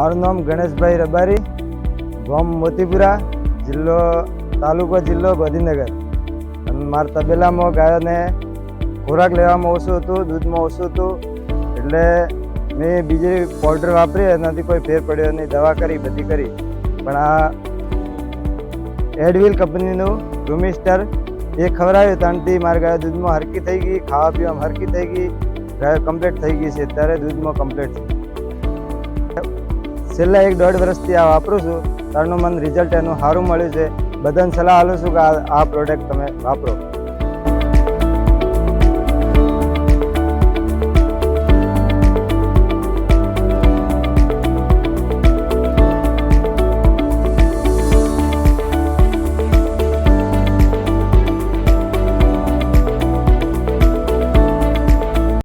મારું નામ ગણેશભાઈ રબારી, ગામ મોતીપુરા, જિલ્લો તાલુકો જિલ્લો ગાંધીનગર. અને મારા તબેલામાં ગાયોને ખોરાક લેવામાં ઓછું હતું, દૂધમાં ઓછું હતું, એટલે મેં બીજી પાવડર વાપરી, એનાથી કોઈ ફેર પડ્યો નહીં. દવા કરી, બધી કરી, પણ આ એડવિલ કંપનીનું રૂમિસ્ટર એ ખવડાવ્યું. ત્યાંથી મારી ગાયો દૂધમાં હરકી થઈ ગઈ, ખાવા પીવામાં હરકી થઈ ગઈ, ગાયો કમ્પ્લીટ થઈ ગઈ છે. અત્યારે દૂધમાં કમ્પ્લીટ છે. છેલ્લા 1-1.5 વર્ષથી આ વાપરું છું, તારનું મને રિઝલ્ટ એનું સારું મળ્યું છે. બધાને સલાહ આપું છું કે આ પ્રોડક્ટ તમે વાપરો.